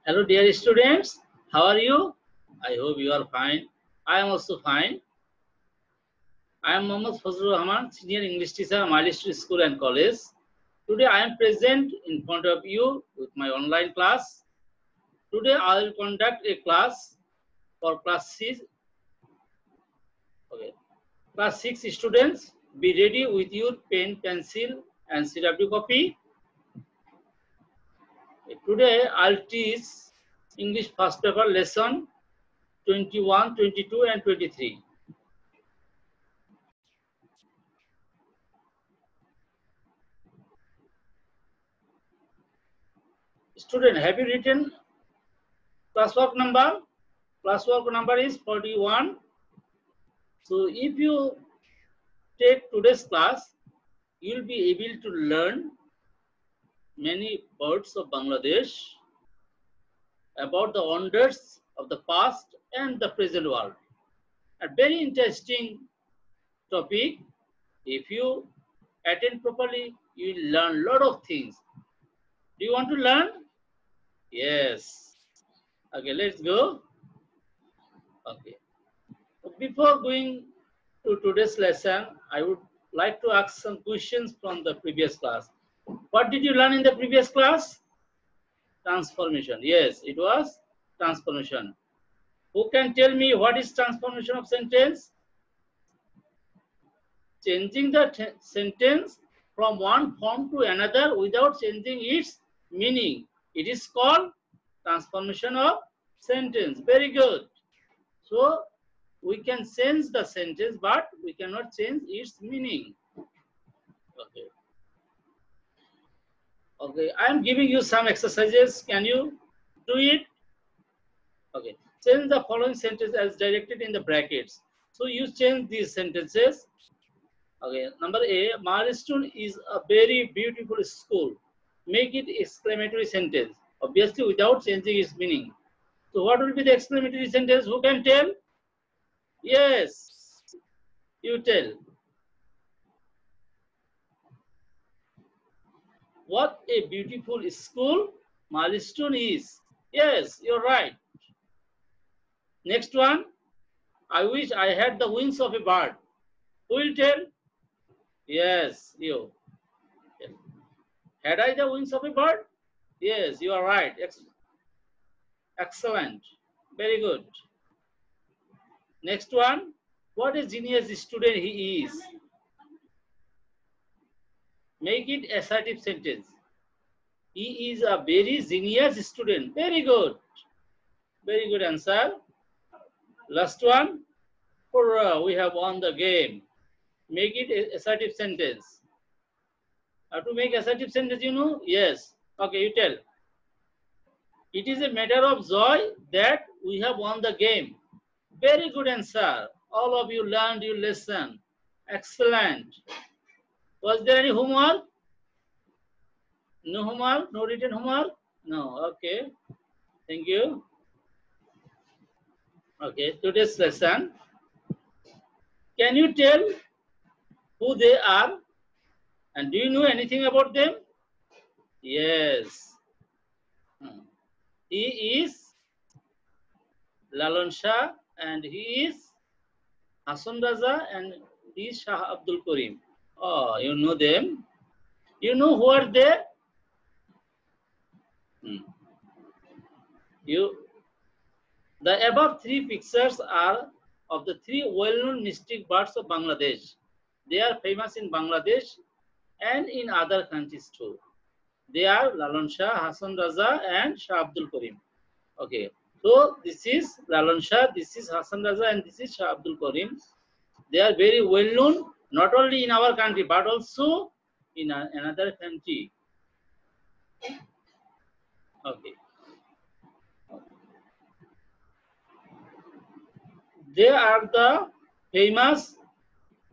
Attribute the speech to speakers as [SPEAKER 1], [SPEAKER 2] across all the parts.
[SPEAKER 1] Hello dear students, how are you? I hope you are fine. I am also fine. I am Mohammad Fazlur Rahman, Senior English Teacher, Milestone School and College. Today I am present in front of you with my online class. Today I will conduct a class for class 6. Okay. Class 6 students, be ready with your pen, pencil and CW copy. Today I'll teach English first paper lesson 21, 22 and 23. Student, have you written classwork number? Classwork number is 41. So if you take today's class, you will be able to learn many words of Bangladesh, about the wonders of the past and the present world. A very interesting topic. If you attend properly, you will learn a lot of things. Do you want to learn? Yes. Okay, let's go. Okay. Before going to today's lesson, I would like to ask some questions from the previous class. What did you learn in the previous class? Transformation. Yes, it was transformation. Who can tell me what is transformation of sentence? Changing the sentence from one form to another without changing its meaning. It is called transformation of sentence. Very good. So we can change the sentence, but we cannot change its meaning. Okay. Okay, I am giving you some exercises. Can you do it? Okay. Change the following sentence as directed in the brackets. So you change these sentences. Okay. Number A, Milestone is a very beautiful school. Make it exclamatory sentence. Obviously, without changing its meaning. So what will be the exclamatory sentence? Who can tell? Yes. You tell. What a beautiful school Milestone is. Yes, you're right. Next one. I wish I had the wings of a bird. Who will tell? Yes, you. Had I the wings of a bird? Yes, you are right. Excellent. Very good. Next one. What a genius student he is. Make it assertive sentence. He is a very genius student. Very good. Very good answer. Last one. Hurrah, we have won the game. Make it a assertive sentence. How to make assertive sentence, you know? Yes. Okay, you tell. It is a matter of joy that we have won the game. Very good answer. All of you learned your lesson. Excellent. Was there any homework? No homework? No written homework? No. Okay. Thank you. Okay. Today's lesson. Can you tell who they are? And do you know anything about them? Yes. He is Lalon Shah and he is Hasan Raza and he is Shah Abdul Karim. Oh, you know them. You know who are they? The above three pictures are of the three well-known mystic birds of Bangladesh. They are famous in Bangladesh and in other countries too. They are Lalon Shah, Hasan Raza and Shah Abdul Karim. Okay. So this is Lalon Shah, this is Hasan Raza and this is Shah Abdul Karim. They are very well known not only in our country but also in another country. Okay. They are the famous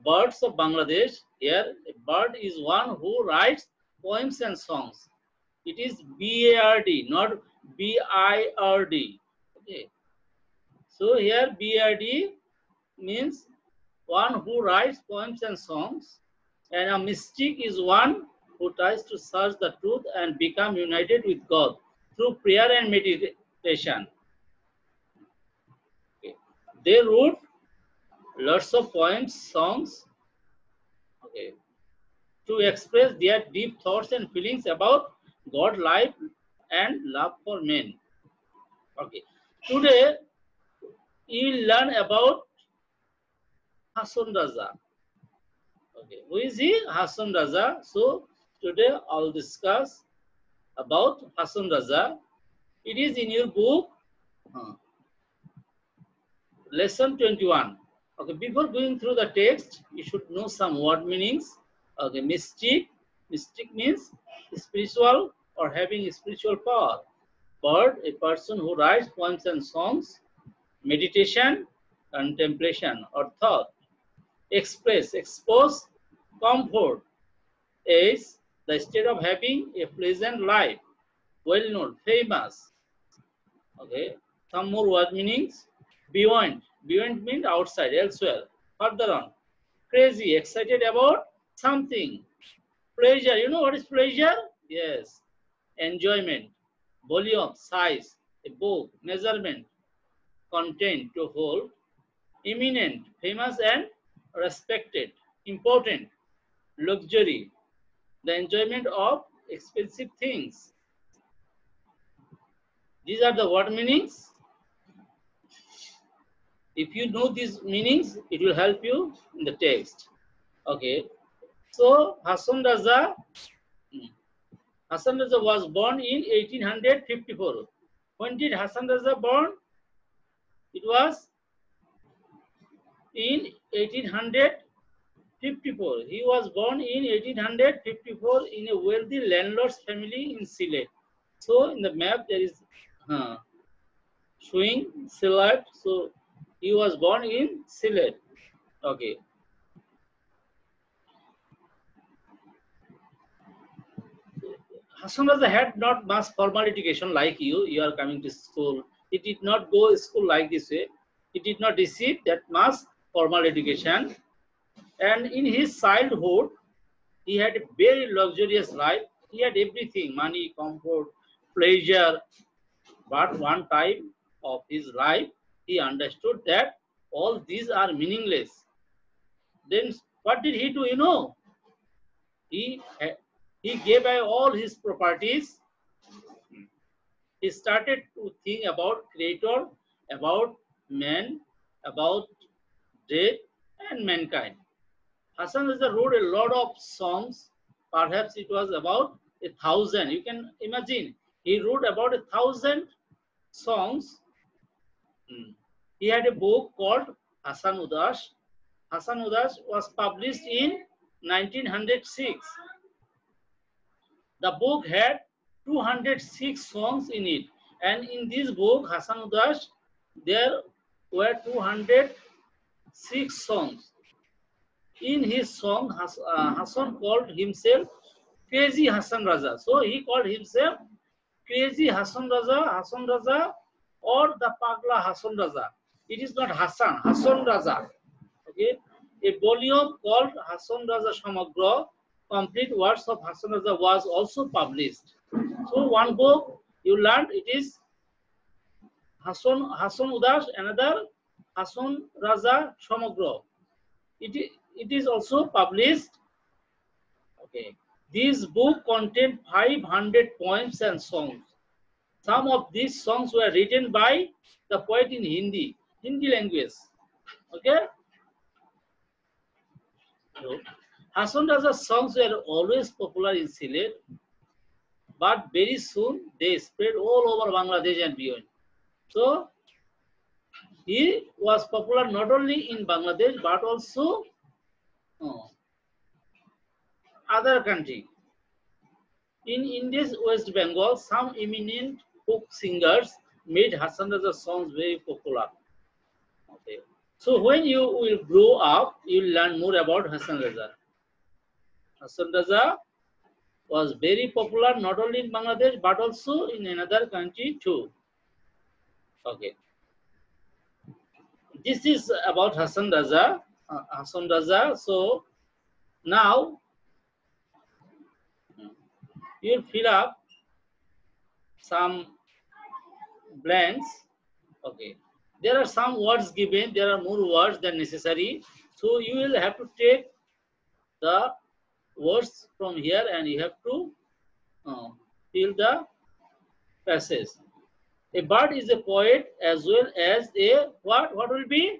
[SPEAKER 1] birds of Bangladesh. Here, a bird is one who writes poems and songs. It is B-A-R-D, not B-I-R-D. Okay. So here B-A-R-D means one who writes poems and songs, and a mystic is one who tries to search the truth and become united with God through prayer and Okay. They wrote lots of poems, songs, okay, to express their deep thoughts and feelings about God, life, and love for men. Okay. Today, you will learn about Hasan Raza. Okay. Who is he? Hasan Raza. So, today I'll discuss about Hasan Raza. It is in your book, lesson 21. Okay, before going through the text, you should know some word meanings. Okay, mystic. Mystic means spiritual or having spiritual power. Bird, a person who writes poems and songs. Meditation, contemplation or thought. Express, expose, comfort. Is the state of having a pleasant life. Well known, famous. Okay, some more word meanings. Beyond. Beyond means outside, elsewhere. Further on. Crazy, excited about something. Pleasure, you know what is pleasure? Yes. Enjoyment. Volume, size, a book, measurement, content, to hold. Eminent, famous and respected. Important, luxury, the enjoyment of expensive things. These are the word meanings. If you know these meanings, it will help you in the text. Okay. So Hasan Raza was born in 1854. When did Hasan Raza born? It was in 1854. He was born in 1854 in a wealthy landlord's family in Sylhet. So in the map there is showing Sylhet. So he was born in Sylhet. Okay. Hasan Raza had not much formal education like you. You are coming to school. He did not go to school like this way. He did not receive that much formal education. And in his childhood, he had a very luxurious life. He had everything, money, comfort, pleasure. But one time of his life, he understood that all these are meaningless. Then what did he do? You know, he gave away all his properties. He started to think about Creator, about man, about death, and mankind. Hasan Raza wrote a lot of songs. Perhaps it was about 1,000. You can imagine. He wrote about 1,000 songs. He had a book called Hasan Udas. Hasan Udas was published in 1906. The book had 206 songs in it. And in this book, Hasan Udas, there were 206 songs. In his song, Hasan called himself Crazy Hasan Raza. So he called himself Crazy Hasan Raza, or the Pagla Hasan Raza. It is not Hasan, Hasan Raza. Okay, a volume called Hasan Raza Samagra, complete works of Hasan Raza, was also published. So one book you learned, it is Hasan Udas, another Hasan Raza Samagra. It is also published. Okay, this book contained 500 poems and songs. Some of these songs were written by the poet in Hindi language. Okay. So, Hasan Raza's songs were always popular in Sylhet, but very soon they spread all over Bangladesh and beyond. So he was popular not only in Bangladesh but also other country. In India's West Bengal, some eminent folk singers made Hasan Raza's songs very popular. Okay. So when you will grow up, you will learn more about Hasan Raza. Hasan Raza was very popular not only in Bangladesh but also in another country too. Okay. This is about Hasan Raza. So now you'll fill up some blanks. Okay. There are some words given. There are more words than necessary. So you will have to take the words from here and you have to fill the passage. A bird is a poet as well as a what? What will be?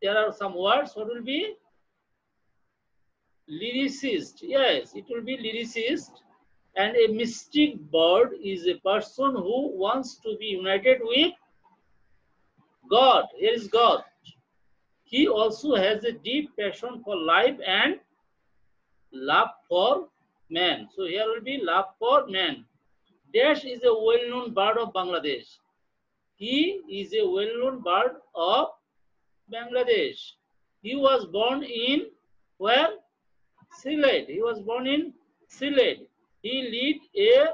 [SPEAKER 1] There are some words. What will be? Lyricist. Yes, it will be lyricist. And a mystic bird is a person who wants to be united with God. Here is God. He also has a deep passion for life and love for man. So here will be love for man. Dash is a well-known bird of Bangladesh. He is a well-known bird of Bangladesh. He was born in where? Sylhet. He was born in Sylhet. He lived a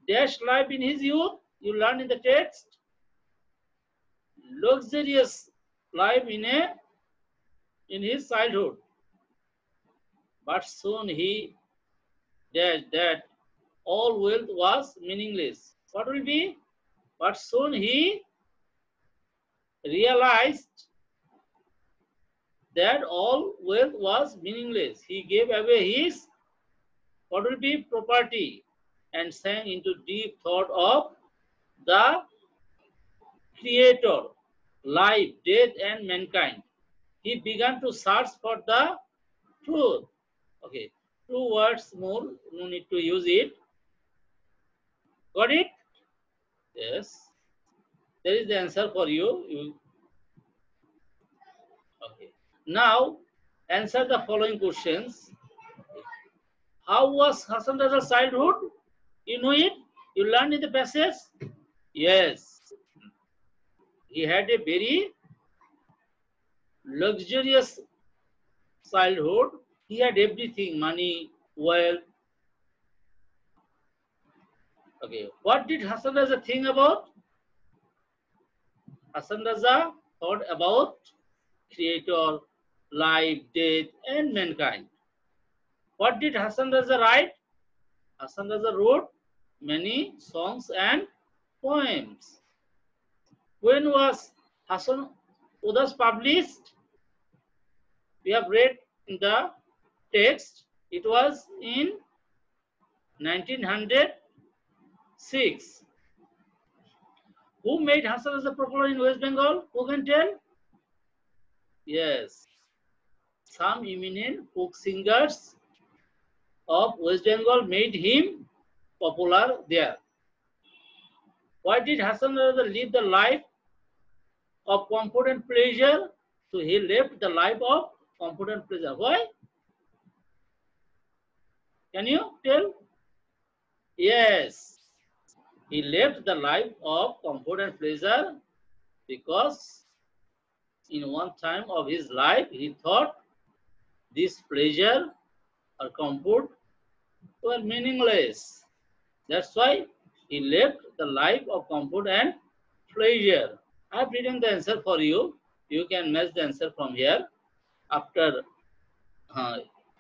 [SPEAKER 1] dash life in his youth. You learn in the text. Luxurious life in his childhood. But soon he dashed that all wealth was meaningless. What will be? But soon he realized that all wealth was meaningless. He gave away his, what will be, property and sank into deep thought of the Creator, life, death, and mankind. He began to search for the truth. Okay, 2 words more, no need to use it. Got it? Yes. There is the answer for you. Okay. Now, answer the following questions. How was Hasan Raza's childhood? You know it? You learned in the passage? Yes. He had a very luxurious childhood. He had everything, money, wealth. Okay. What did Hasan Raza think about? Hasan Raza thought about Creator, life, death, and mankind. What did Hasan Raza write? Hasan Raza wrote many songs and poems. When was Hasan Udas published? We have read in the text. It was in 1906. Who made Hasan Raza popular in West Bengal? Who can tell? Yes, some eminent folk singers of West Bengal made him popular there. Why did Hasan Raza live the life of comfort and pleasure? So he left the life of comfort and pleasure. Why? Can you tell? Yes, he left the life of comfort and pleasure because in one time of his life he thought this pleasure or comfort were meaningless. That's why he left the life of comfort and pleasure. I have written the answer for you. You can match the answer from here. After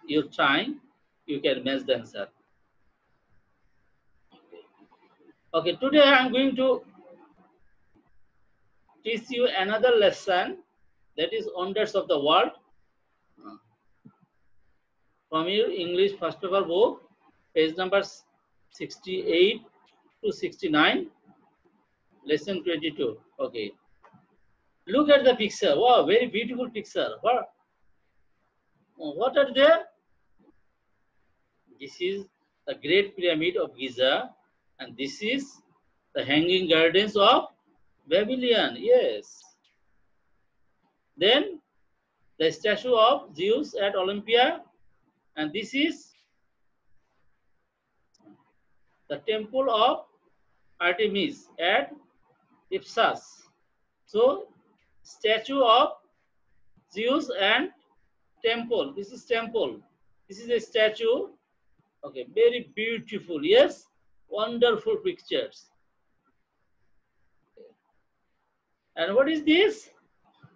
[SPEAKER 1] your time, you can match the answer. Okay, today I am going to teach you another lesson, that is Wonders of the World. From your English first paper book, page numbers 68 to 69, lesson 22. Okay. Look at the picture. Wow, very beautiful picture. What are there? This is the Great Pyramid of Giza, and this is the Hanging Gardens of Babylon. Yes. Then the statue of Zeus at Olympia, and this is the temple of Artemis at Ephesus. So, statue of Zeus and temple. This is temple. This is a statue. Okay, very beautiful. Yes, wonderful pictures. And what is this?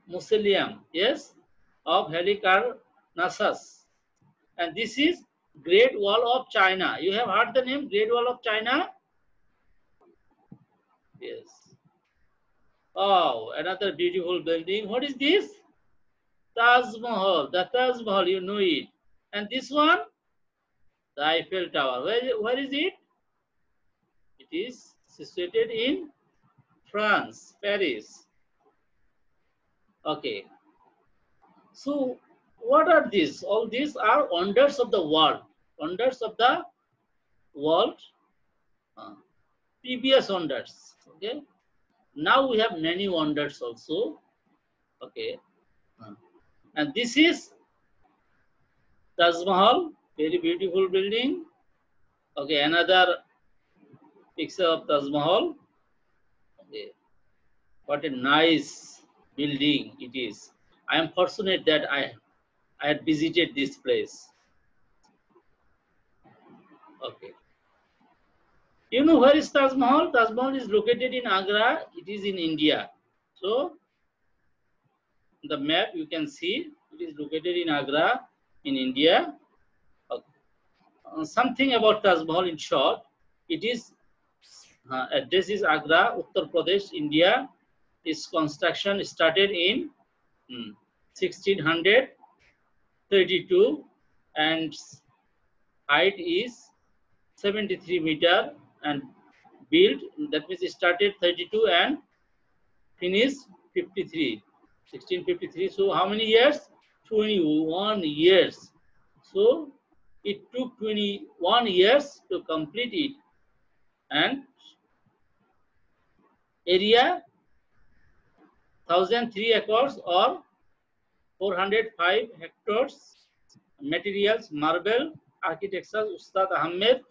[SPEAKER 1] Mausoleum. Yes, of Halicarnassus. And this is Great Wall of China. You have heard the name Great Wall of China? Oh, another beautiful building. What is this? Taj Mahal. The Taj Mahal, you know it. And this one? The Eiffel Tower. Where is it? It is situated in France, Paris. Okay. So, what are these? All these are wonders of the world. Wonders of the world. Previous wonders. Okay. Now we have many wonders also. Okay. And this is Taj Mahal. Very beautiful building. Okay. Another picture of Taj Mahal. Okay. What a nice building it is. I am fortunate that I had visited this place. Okay. You know where is Taj Mahal? Taj Mahal is located in Agra. It is in India. So, the map you can see it is located in Agra in India. Okay. Something about Taj Mahal in short. It is address is Agra, Uttar Pradesh, India. Its construction started in 1632 and height is 73 meter and built, that means it started 32 and finished 53, 1653. So how many years? 21 years. So it took 21 years to complete it, and area 1003 acres or 405 hectares. Materials marble, architecture Ustad Ahmed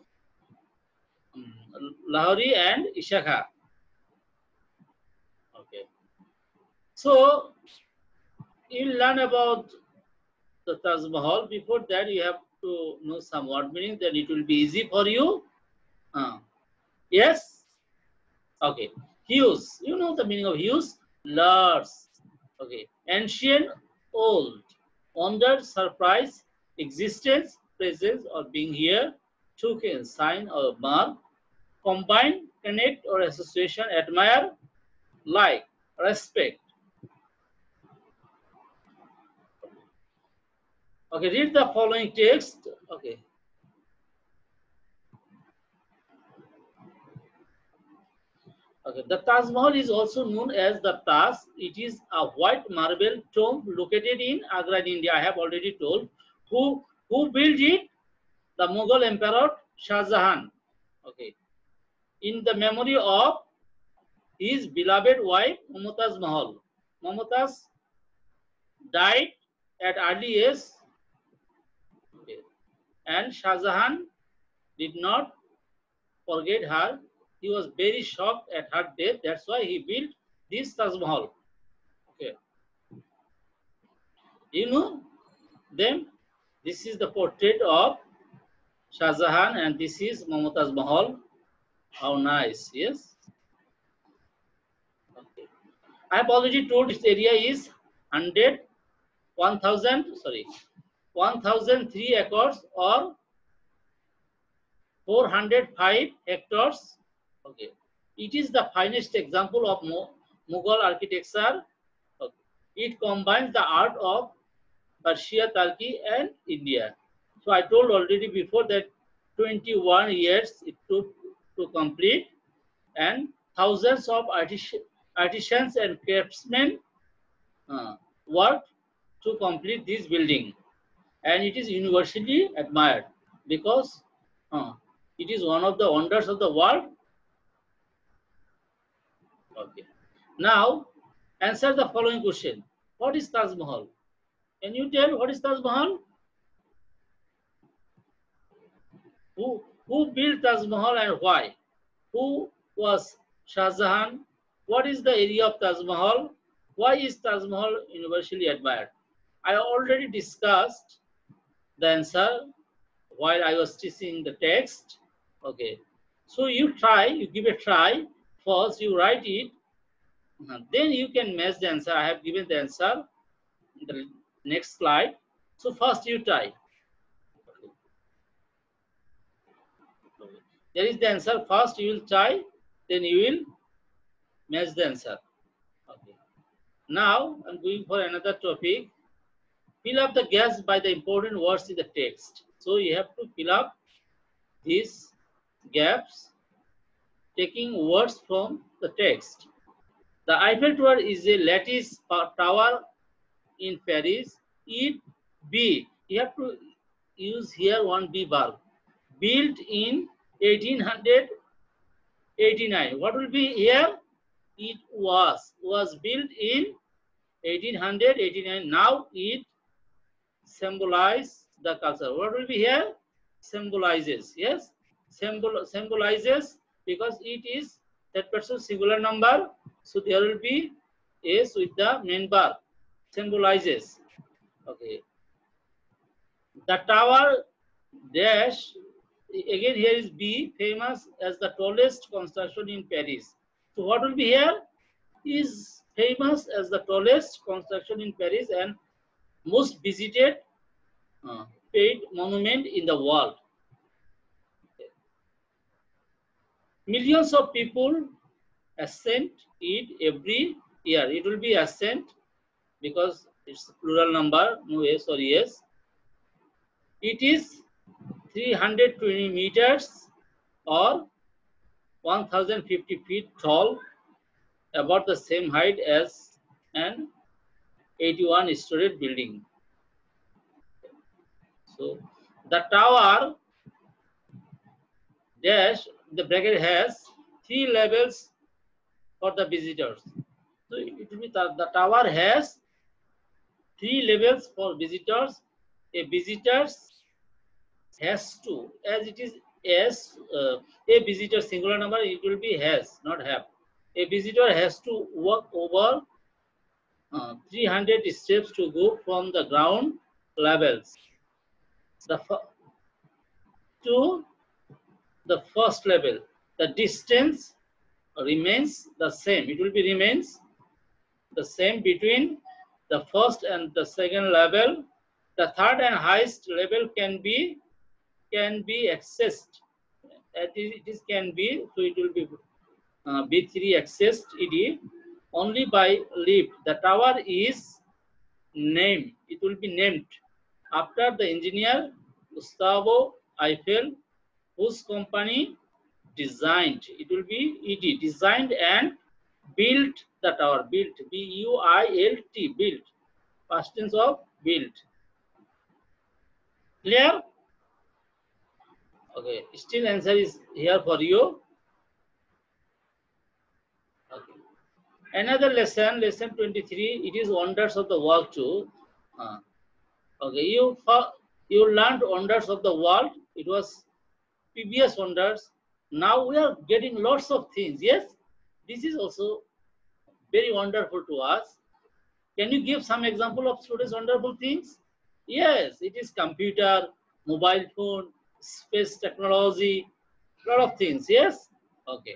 [SPEAKER 1] Lahori and Ishaka. Okay. So you'll learn about the Taj Mahal. Before that, you have to know some word meaning, then it will be easy for you. Yes? Okay. Hues. You know the meaning of hues? Large. Okay. Ancient, old. Wonder, surprise, existence, presence, or being here. Token, sign, or mark. Combine, connect, or association. Admire, like, respect. Okay, read the following text. Okay. Okay, the Taj Mahal is also known as the Taj. It is a white marble tomb located in Agra, India. I have already told. Who built it? The Mughal Emperor Shah Jahan. Okay. In the memory of his beloved wife Mumtaz Mahal. Mumtaz died at early age, okay, and Shah Jahan did not forget her. He was very shocked at her death. That's why he built this Taj Mahal. Okay. You know them. This is the portrait of Shah Jahan and this is Mumtaz Mahal. How nice, yes? Okay. I have already told this area is 1003 acres or 405 hectares. Okay. It is the finest example of Mughal architecture. Okay. It combines the art of Persia, Turkey, and India. So I told already before that 21 years it took to complete, and thousands of artisans and craftsmen worked to complete this building, and it is universally admired because it is one of the wonders of the world. Okay. Now, answer the following question. What is Taj Mahal? Can you tell what is Taj Mahal? Who built Taj Mahal and why? Who was Shah Jahan? What is the area of Taj Mahal? Why is Taj Mahal universally admired? I already discussed the answer while I was teaching the text. Okay. So you try, you give a try. First you write it. Then you can match the answer. I have given the answer in the next slide. So first you try. There is the answer. First you will try, then you will match the answer. Now I'm going for another topic. Fill up the gaps by the important words in the text. So you have to fill up these gaps taking words from the text. The Eiffel Tower is a lattice tower in Paris. It B. You have to use here one B verb. Built in 1889. What will be here? It was built in 1889. Now it symbolizes the culture. What will be here? Symbolizes. Yes, symbolizes because it is that person singular number. So there will be s with the main verb. Symbolizes. Okay. The tower dash again here is B, famous as the tallest construction in Paris. So what will be here? Is famous as the tallest construction in Paris and most visited paid monument in the world. Millions of people ascend it every year. It will be ascent because it's plural number, no S or yes. It is 320 meters or 1050 feet tall, about the same height as an 81-story building. So the tower dash the bracket has 3 levels for the visitors. So it will be the tower has 3 levels for visitors. A visitors has to, as it is as a visitor singular number, it will be has, not have. A visitor has to walk over 300 steps to go from the ground levels to the first level. The distance remains the same. It will be remains the same between the first and the second level. The third and highest level can be accessed. It can be, so it will be B3 accessed it only by lift. The tower is named. It will be named after the engineer Gustavo Eiffel, whose company designed. It will be ED, designed and built the tower. Built, B-U-I-L-T, built. Past tense of built. Clear? Okay, still answer is here for you. Okay. Another lesson, lesson 23, it is wonders of the world too. Okay, you learned wonders of the world. It was previous wonders. Now we are getting lots of things. Yes, this is also very wonderful to us. Can you give some example of today's wonderful things? Yes, it is computer, mobile phone, space technology, lot of things. Yes. Okay.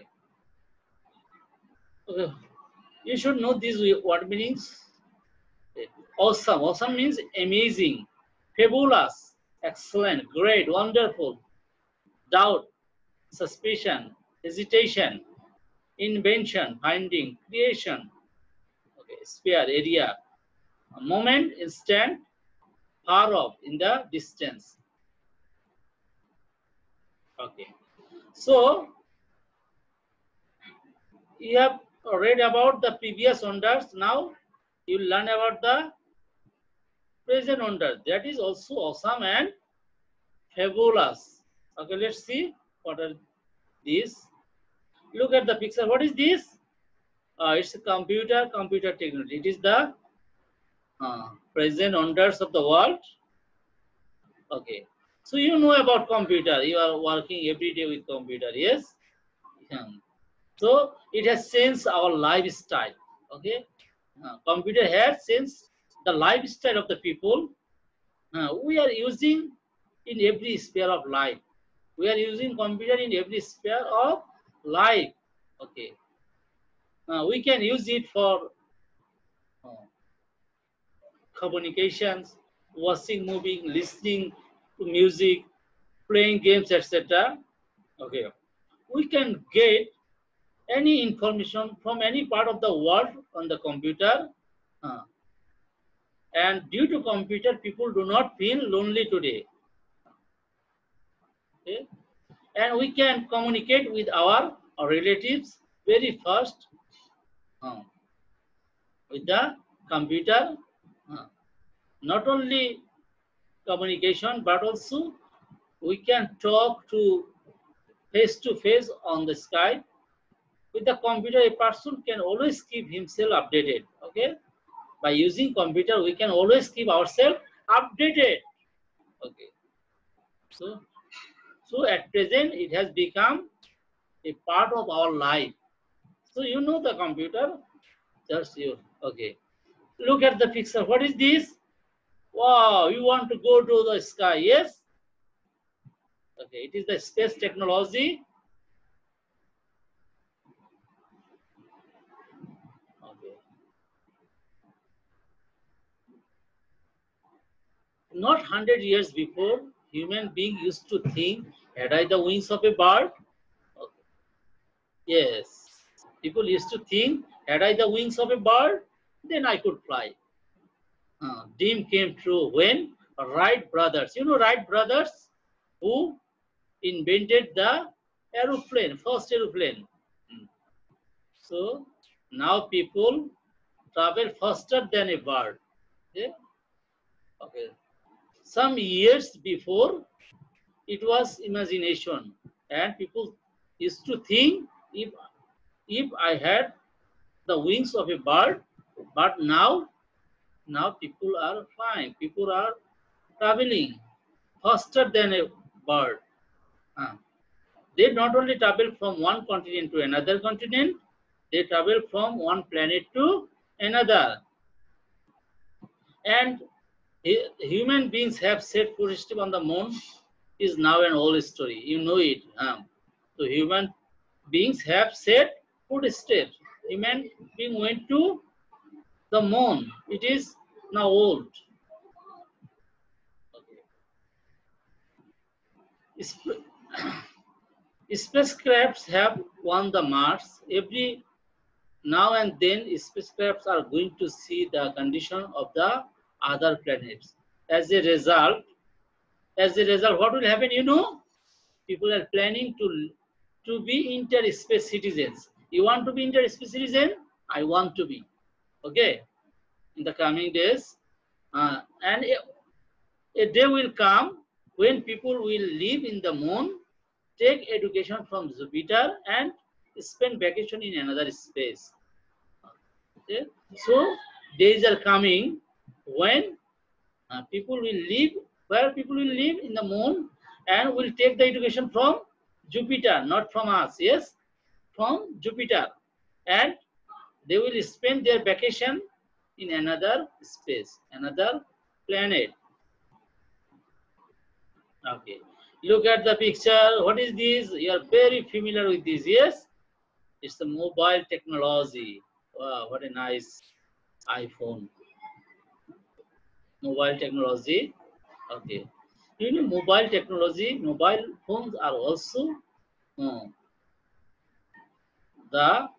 [SPEAKER 1] Okay. You should know these word meanings. Awesome. Awesome means amazing, fabulous, excellent, great, wonderful, doubt, suspicion, hesitation, invention, finding, creation, okay, sphere, area, a moment, instant, far off, in the distance. Okay. So you have read about the previous wonders. Now you learn about the present wonder. That is also awesome and fabulous. Okay, let's see what are these. Look at the picture. What is this? It's a computer technology. It is the present wonders of the world. Okay. So you know about computer. You are working every day with computer. Yes. So it has changed our lifestyle. Okay. Computer has changed the lifestyle of the people. We are using in every sphere of life. We are using computer in every sphere of life. Okay. We can use it for communications, watching movie, listening to music, playing games, etc. Okay. We can get any information from any part of the world on the computer. And due to computer, people do not feel lonely today. Okay? And we can communicate with our relatives very fast with the computer. Not only communication, but also we can talk to face on the Skype. With the computer, a person can always keep himself updated. Okay, by using computer, we can always keep ourselves updated. Okay, so at present, it has become a part of our life. So you know the computer, just you. Okay, look at the picture. What is this? Wow, you want to go to the sky? Yes. Okay, it is the space technology. Okay. Not 100 years before, human being used to think, had I the wings of a bird? Okay. Yes. People used to think, had I the wings of a bird, then I could fly. Dream came true when Wright brothers, you know Wright brothers, who invented the aeroplane, first aeroplane. So now people travel faster than a bird. Okay. Okay. Some years before, it was imagination, and people used to think if I had the wings of a bird, but now people are flying, people are traveling faster than a bird. They not only travel from one continent to another continent, they travel from one planet to another. And human beings have set footsteps on the moon is now an old story. You know it. So human beings have set footsteps. Human being went to the moon. It is now old. Okay. Spacecrafts have won the Mars. Every now and then, spacecrafts are going to see the condition of the other planets. As a result, what will happen? You know, people are planning to be interspace citizens. You want to be interspace citizen? I want to be. Okay, in the coming days, and a day will come when people will live in the moon, take education from Jupiter, and spend vacation in another space. Okay? So days are coming when people will live where people will live in the moon and will take the education from Jupiter, not from us. Yes, from Jupiter, and they will spend their vacation in another space, another planet. Okay, look at the picture. What is this? You are very familiar with this. Yes, it's the mobile technology. Wow, what a nice iPhone. Mobile technology. Okay, you know mobile technology. Mobile phones are also the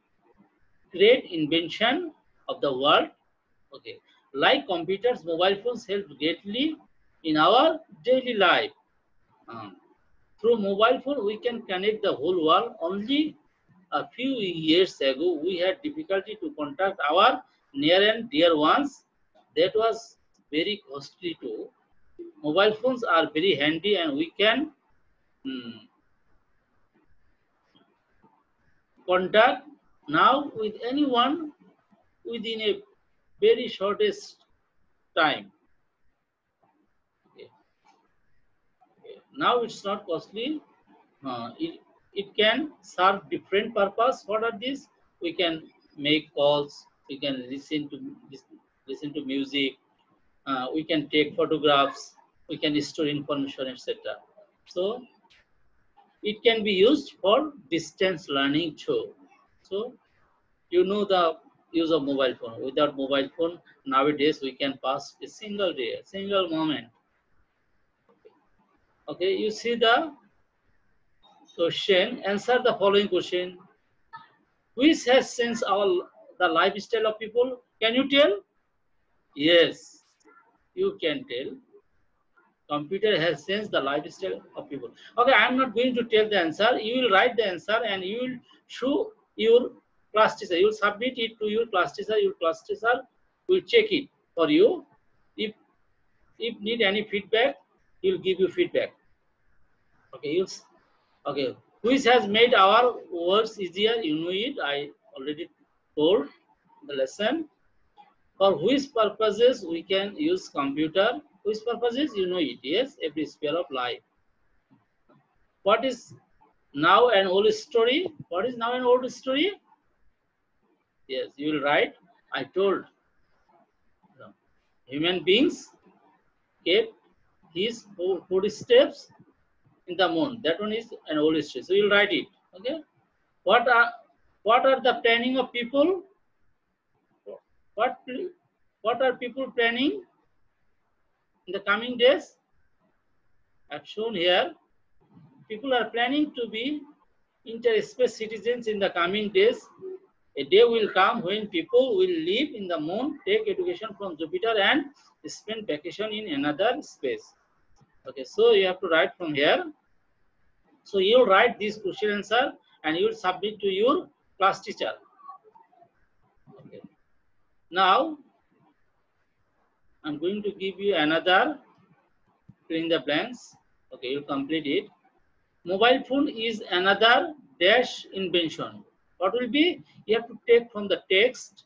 [SPEAKER 1] great invention of the world. Okay, like computers, mobile phones help greatly in our daily life. Through mobile phone, we can connect the whole world. Only a few years ago, we had difficulty to contact our near and dear ones. That was very costly too. Mobile phones are very handy, and we can contact now with anyone within a very shortest time. Okay. Okay. Now it's not costly. It can serve different purpose. What are these? We can make calls. We can listen to music. We can take photographs. We can store information, etc. So it can be used for distance learning too. So you know the use of mobile phone. Without mobile phone, nowadays we can pass a single day, a single moment. Okay, you see the question. Answer the following question. Which has changed the lifestyle of people? Can you tell? Yes, you can tell. Computer has changed the lifestyle of people. Okay, I am not going to tell the answer. You will write the answer and you will show your class teacher. You will submit it to your class teacher. Your class teacher will check it for you. If need any feedback, he will give you feedback. Okay, okay. Which has made our words easier? You know it. I already told the lesson. For which purposes we can use computer? Which purposes? You know it. Yes, every sphere of life. What is now an old story? What is now an old story? Yes, you will write. I told human beings kept his footsteps in the moon. That one is an old story. So you'll write it. Okay. What are the planning of people? What are people planning in the coming days? I've shown here. People are planning to be interspace citizens in the coming days. A day will come when people will live in the moon, take education from Jupiter, and spend vacation in another space. Okay, so you have to write from here. So you write this question answer and you will submit to your class teacher. Okay. Now I'm going to give you another fill in the blanks. Okay, you complete it. Mobile phone is another dash invention. What will be? You have to take from the text.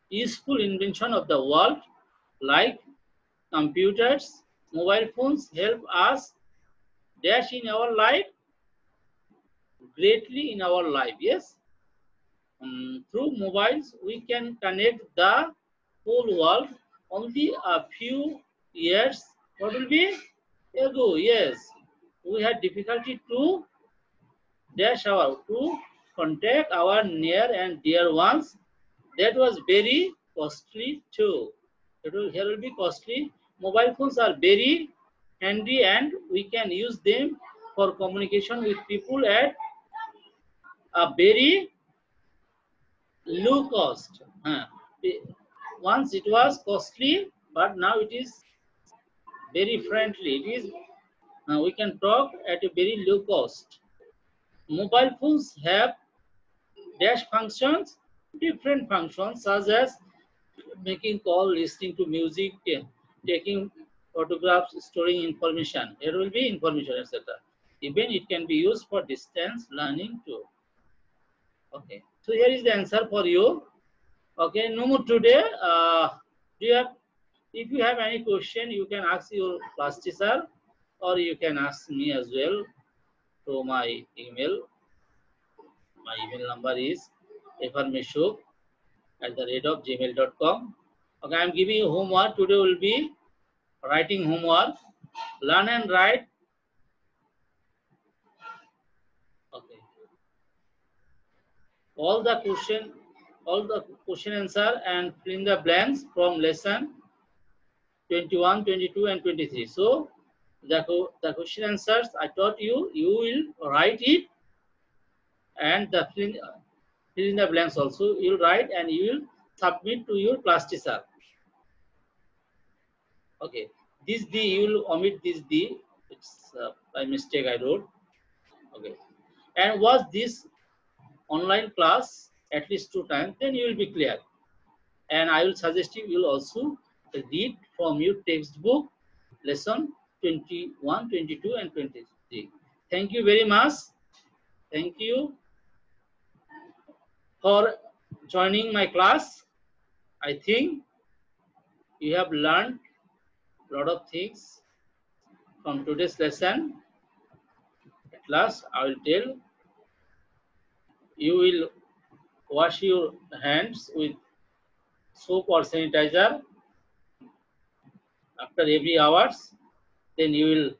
[SPEAKER 1] Useful invention of the world, like computers, mobile phones help us dash in our life, greatly in our life. Yes. Through mobiles, we can connect the whole world. Only a few years, what will be? Ago, yes. We had difficulty to to contact our near and dear ones. That was very costly too. Here will be costly. Mobile phones are very handy and we can use them for communication with people at a very low cost. Once it was costly, but now it is very friendly. It is we can talk at a very low cost. Mobile phones have dash functions, different functions such as making call, listening to music, taking photographs, storing information. There will be information, etc. Even it can be used for distance learning too. Okay, so here is the answer for you. Okay, no more today. Do you have? If you have any question, you can ask your class teacher, or you can ask me as well to my email. My email number is efarmeshuk@gmail.com. Okay, I am giving you homework. Today will be writing homework. Learn and write. Okay. All the question answer and fill in the blanks from lesson 21, 22, and 23. So the question answers I taught you, you will write it, and the fill in the blanks also you will write and you will submit to your class teacher. Okay, this D you will omit this D. It's by mistake I wrote. Okay, and was this online class at least 2 times, then you will be clear. And I will suggest you will also read from your textbook lesson 21, 22, and 23. Thank you very much. Thank you for joining my class. I think you have learned a lot of things from today's lesson. At last, I will tell you will wash your hands with soap or sanitizer after every hours. Then you will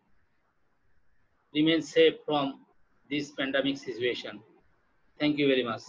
[SPEAKER 1] remain safe from this pandemic situation. Thank you very much.